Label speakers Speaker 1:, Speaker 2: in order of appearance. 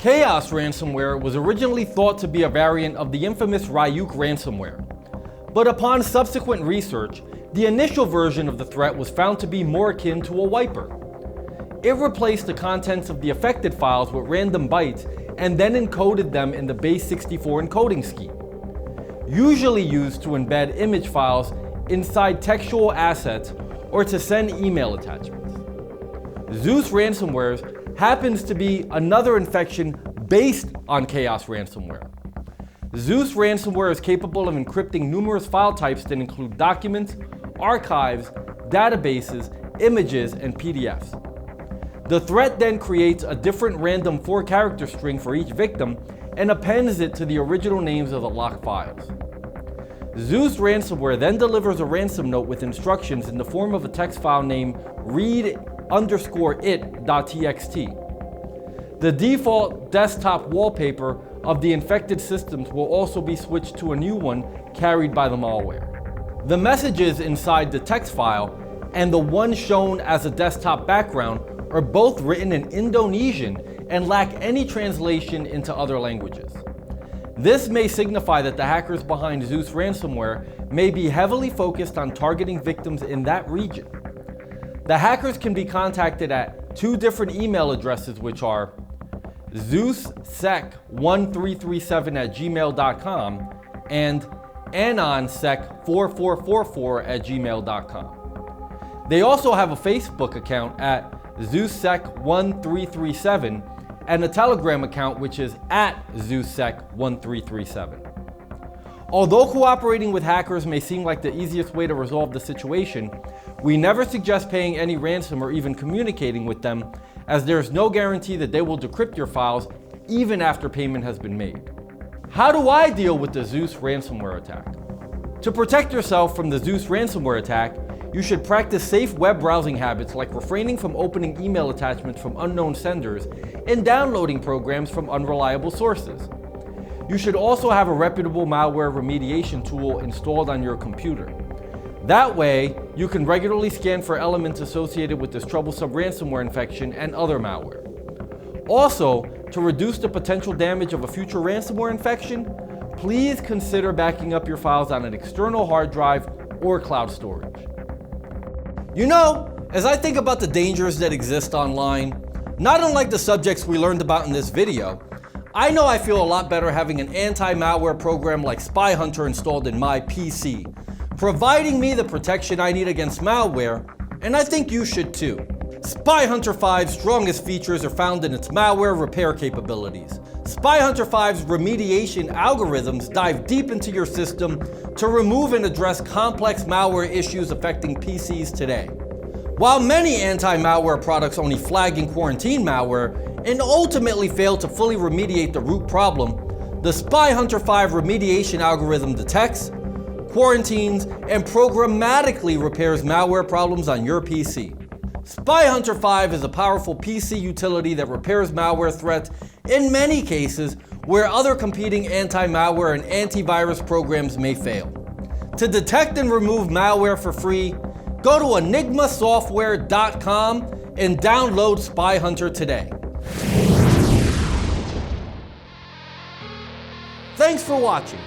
Speaker 1: Chaos Ransomware was originally thought to be a variant of the infamous Ryuk ransomware. But upon subsequent research, the initial version of the threat was found to be more akin to a wiper. It replaced the contents of the affected files with random bytes and then encoded them in the base64 encoding scheme, usually used to embed image files inside textual assets or to send email attachments. ZEUS Ransomware happens to be another infection based on Chaos Ransomware. ZEUS Ransomware is capable of encrypting numerous file types that include documents, archives, databases, images, and PDFs. The threat then creates a different random 4-character string for each victim and appends it to the original names of the locked files. ZEUS Ransomware then delivers a ransom note with instructions in the form of a text file named read_it.txt. The default desktop wallpaper of the infected systems will also be switched to a new one carried by the malware. The messages inside the text file and the one shown as a desktop background are both written in Indonesian and lack any translation into other languages. This may signify that the hackers behind ZEUS Ransomware may be heavily focused on targeting victims in that region. The hackers can be contacted at 2 different email addresses, which are ZEUSSec1337@gmail.com and anonsec4444@gmail.com. They also have a Facebook account at ZEUSSec1337 and a Telegram account which is at ZEUSSec1337. Although cooperating with hackers may seem like the easiest way to resolve the situation, we never suggest paying any ransom or even communicating with them, as there is no guarantee that they will decrypt your files even after payment has been made. How do I deal with the ZEUS ransomware attack? To protect yourself from the ZEUS ransomware attack, you should practice safe web browsing habits like refraining from opening email attachments from unknown senders and downloading programs from unreliable sources. You should also have a reputable malware remediation tool installed on your computer. That way, you can regularly scan for elements associated with this troublesome ransomware infection and other malware. Also, to reduce the potential damage of a future ransomware infection, please consider backing up your files on an external hard drive or cloud storage. You know, as I think about the dangers that exist online, not unlike the subjects we learned about in this video, I know I feel a lot better having an anti-malware program like Spy Hunter installed in my PC, providing me the protection I need against malware, and I think you should too. Spy Hunter 5's strongest features are found in its malware repair capabilities. Spy Hunter 5's remediation algorithms dive deep into your system to remove and address complex malware issues affecting PCs today. While many anti-malware products only flag and quarantine malware and ultimately fail to fully remediate the root problem, the Spy Hunter 5 remediation algorithm detects, quarantines, and programmatically repairs malware problems on your PC. Spy Hunter 5 is a powerful PC utility that repairs malware threats in many cases where other competing anti-malware and antivirus programs may fail. To detect and remove malware for free, go to enigmasoftware.com and download Spy Hunter today. Thanks for watching.